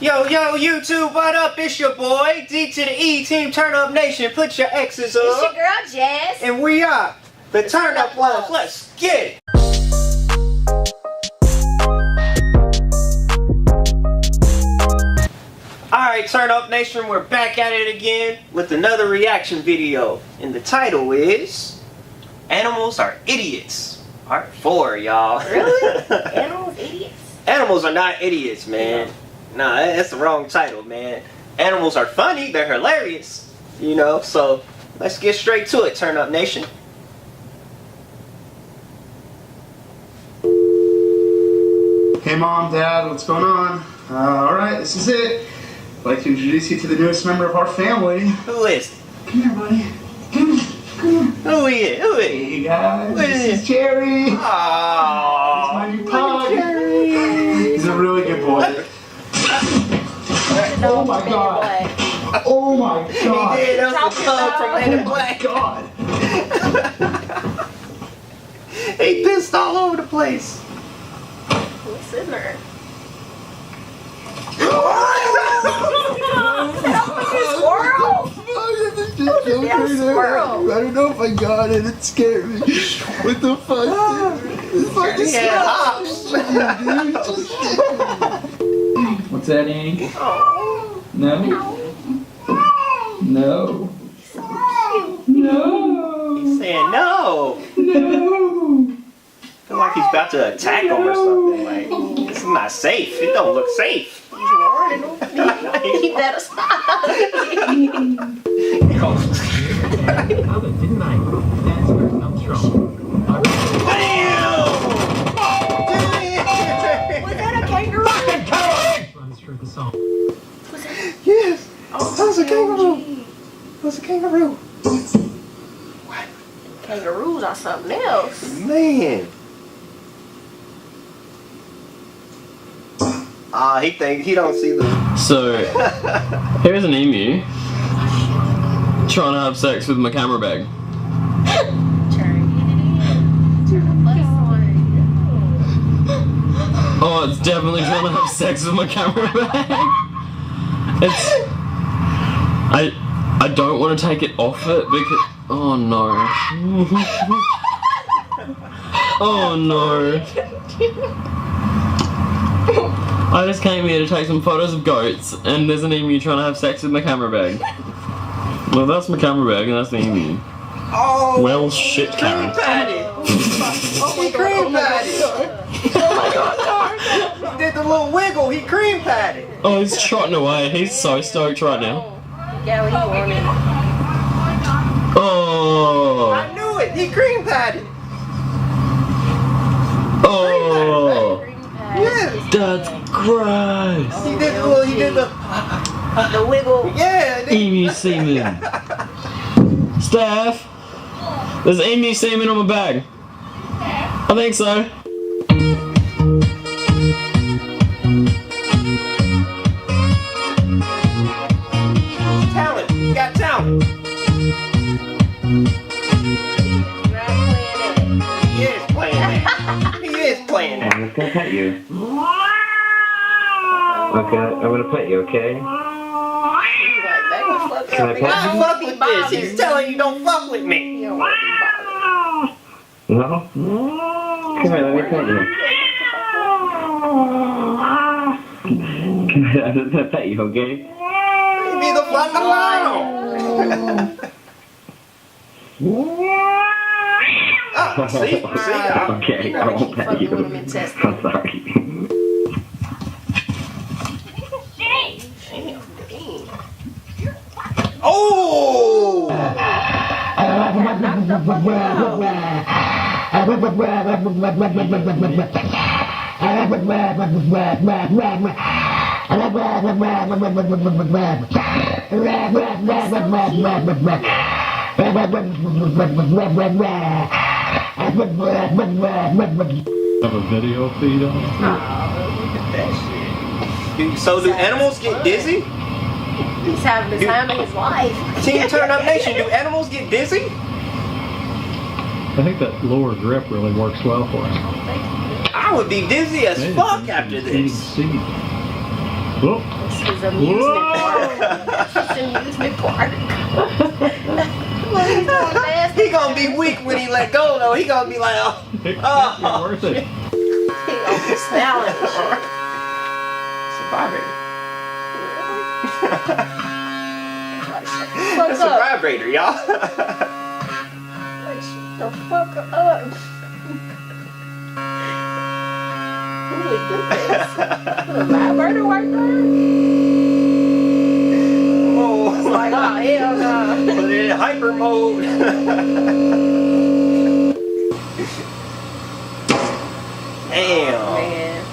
Yo, YouTube, what up? It's your boy, D to the E, Team Turn Up Nation. Put your X's up. It's your girl, Jazz. And we are the Turn Up Ones. Let's get it. Alright, Turn Up Nation, we're back at it again with another reaction video. And the title is Animals Are Idiots. Part 4, y'all. Really? Animals idiots? Animals are not idiots, man. Nah, that's the wrong title, man. Animals are funny, they're hilarious. You know, so let's get straight to it, Turn Up Nation. Hey Mom, Dad, what's going on? Alright, this is it. I'd like to introduce you to the newest member of our family. Who is it? Come here, buddy. Come here. Who is it? Who is it? Hey guys, What is this it? is Jerry. Aww. He's my new pug. He's a really good boy. Oh my god. Oh my god. He did. That was the pug from Men in Oh my Black. god. He pissed all over the place. What's in there? Squirrel? Squirrel. I don't know if I got it. It scared me. What the fuck? It's fucking Yeah, hops. What's that, Annie? Oh. No? No. No. He's saying no. No. I feel like he's about to attack him or something. Like, this is not safe. It don't look safe. He's warning him. He better stop. Didn't I? That's where it comes from. Was that a kangaroo? Runs through the song. Was that? Yes. Oh, That was a kangaroo. That was a kangaroo. What? Kangaroos are something else. Man. He think he don't see the. So, here's an emu trying to have sex with my camera bag. Oh, it's definitely trying to have sex with my camera bag. I don't want to take it off it because. Oh no. Oh no. I just came here to take some photos of goats, and there's an emu trying to have sex with my camera bag. Well, that's my camera bag, and that's the emu. Oh. Well, shit, Karen. Cream patty. He cream patty. Oh my god, He did the little wiggle. He cream patty. Oh, he's trotting away. He's so stoked right now. yeah, he warning. Oh. I knew it. He cream patty. Oh. Yeah. That's gross. He did the little. He did the. The wiggle. Yeah. Emu semen. Steph, there's emu semen on my bag. I think so. Talent. You got talent. He is playing that. He is playing that. I'm just gonna pet you. Okay, I'm gonna pet you, okay? Can I pet I you? fuck with this. He's telling you don't fuck with me. No? Come here, let me pet you. I'm just gonna pet you, okay? Leave me the fuck alone. See? Okay, I won't pet you. I'm sorry. Oh! Have a video feed on it. So do animals get dizzy? He's having the time of his life. Team Turn Up Nation, do animals get dizzy? I think that lower grip really works well for him. I would be dizzy as fuck after Eating this. seed. Whoop. This is amusement park. This is amusement park. What are you doing, man? He gonna be weak when he let go though. He gonna be like, oh, It's oh. worth it. He gonna be smiling and shit. It's a vibrator. Fuck It's a up. vibrator, y'all. Like, shut the fuck up. Really good this. A vibrator right there? Oh. It's like, oh, hell no. Put it in hyper mode. Damn. Man.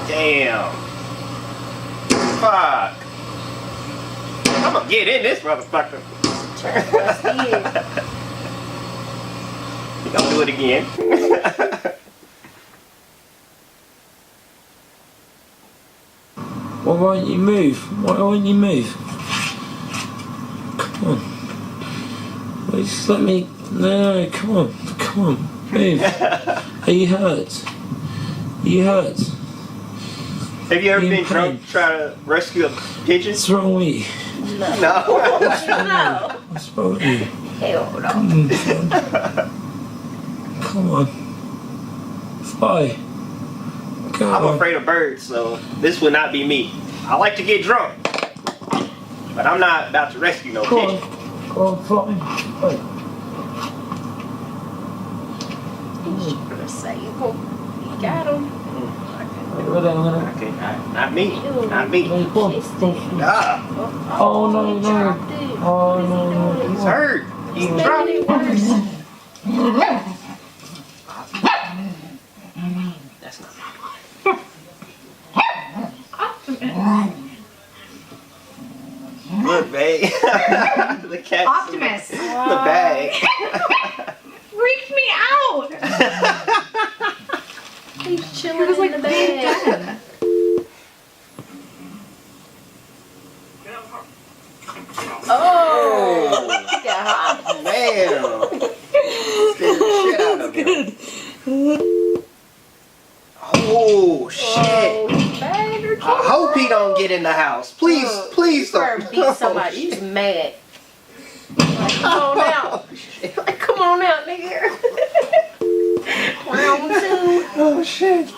Damn. Fuck. I'm gonna get in this motherfucker. Turn plus in. You gonna do it again. Why won't you move? Why won't you move? Come on. Wait, just let me. No, come on. Come on. Move. Are you hurt? Are you hurt? Have you ever In been drunk pain. trying to rescue a pigeon? What's wrong with you? No. No. What's wrong with you? Hell no. Come on. Fly. Go I'm on. afraid of birds, so this would not be me. I like to get drunk, but I'm not about to rescue no Go pigeon. on. Go on, fly. Fly. He's trying to save him. You got him. Go down, Leonard. Okay, not me. Not me. No, go on. Go on. Ah, Oh, no, he no. dropped it. Oh, no, no. he's hurt. He Making dropped it it. worse. That's not me. Look, babe. The cat's Optimus. in the bag. Freaked me out. He's He chilling was in like the being bed. dead. Oh, got hot. Man. Scared the shit out of him. Oh, shit. Oh, bad or I hope he don't get in the house. Please, please Or don't. beat somebody. He's mad. Like, come on out. Like, come on out, nigga. Round two. Oh, shit.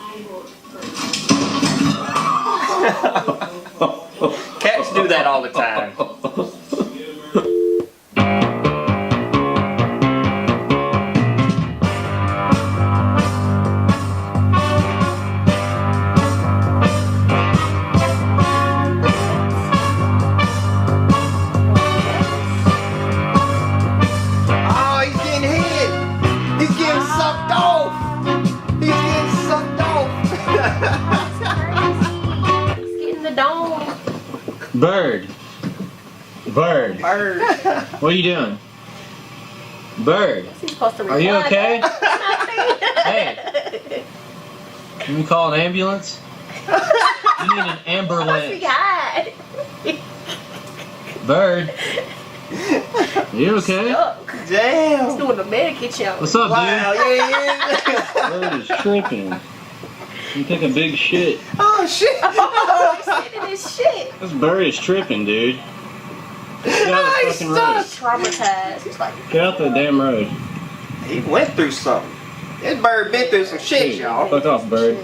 Cats do that all the time. Oh, he's getting hit. He's getting sucked off. He's getting sucked off. He's getting the dome. Bird. Bird. Bird. What are you doing? Bird. He's supposed to Are you reply okay? back. Hey. Can we call an ambulance? You need an What's he ambulance. got? Bird. Are you okay? Stuck. He's Damn. doing the medicate show. What's up, Wow, dude? yeah. Bird is tripping. You take a big shit. Oh, shit. Oh, he's sitting in his shit. This bird is tripping, dude. Get out of the He's fucking road. He's traumatized. He's like, Get out the damn road. He went through something. This bird been through some shit, y'all. Fuck off, bird.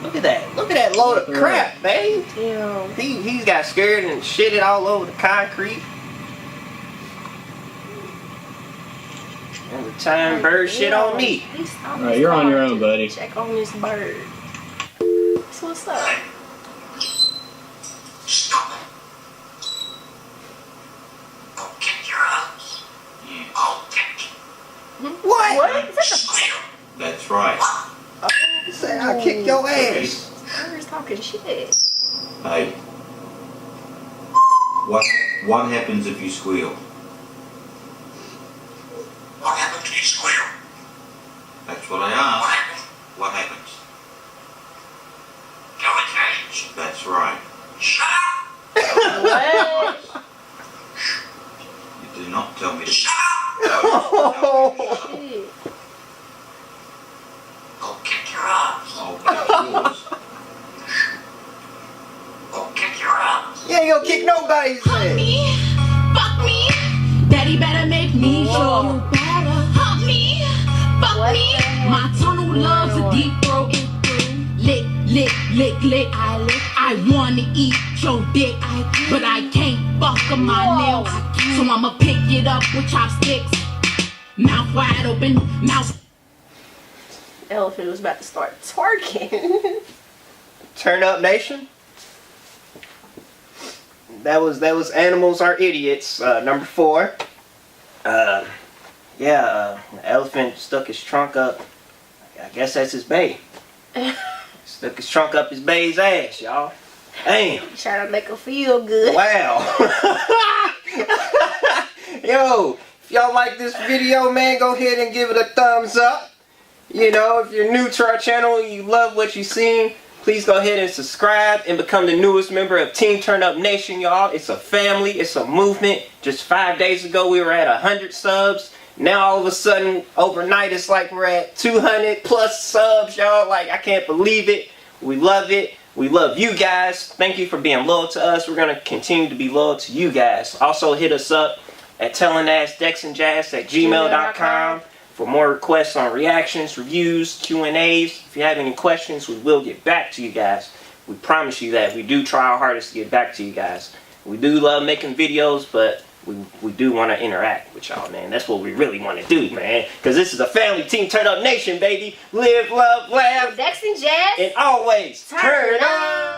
Look at that. Look at that load of crap, babe. damn. He's got scared and shitted all over the concrete. And the time bird shit on me. Alright, you're on your own, buddy. Check on this bird. So what's up? What? What? Is that That's right. He said I'll kick your ass. the bird's talking shit? Hey. What happens if you squeal? What happened to you, squeal? That's what I asked. What happens? Tell the cage. That's right. Shut up! What? You do not tell me to Shut up! Oh, Shit. I'll kick your ass. I'll kick yours. You ain't gonna kick nobody's Fuck ass. me, fuck me. Daddy better make me show you better. Hump me, fuck me. My tunnel loves a deep throat. Lick, lick, lick, lick. I wanna eat your dick, but I can't fuck on my nails. So I'ma pick it up with chopsticks. Mouth wide open, mouth. Elephant was about to start twerking. Turn Up Nation. That was Animals Are Idiots, number 4. The elephant stuck his trunk up. I guess that's his bae. Stuck his trunk up his bae's ass, y'all. Damn. Trying to make her feel good. Wow. Yo, if y'all like this video, man, go ahead and give it a thumbs up. You know, if you're new to our channel, you love what you've seen, please go ahead and subscribe and become the newest member of Team Turn Up Nation, y'all. It's a family. It's a movement. Just 5 days ago, we were at 100 subs. Now, all of a sudden, overnight, it's like we're at 200 plus subs, y'all. Like, I can't believe it. We love it. We love you guys. Thank you for being loyal to us. We're going to continue to be loyal to you guys. Also, hit us up at tellingassdexandjazz@gmail.com for more requests on reactions, reviews, Q&As. If you have any questions, we will get back to you guys. We promise you that. We do try our hardest to get back to you guys. We do love making videos, but we do want to interact with y'all, man. That's what we really want to do, man. Because this is a family. Team Turn Up Nation, baby. Live, love, laugh. Dex and Jazz. And always turn up.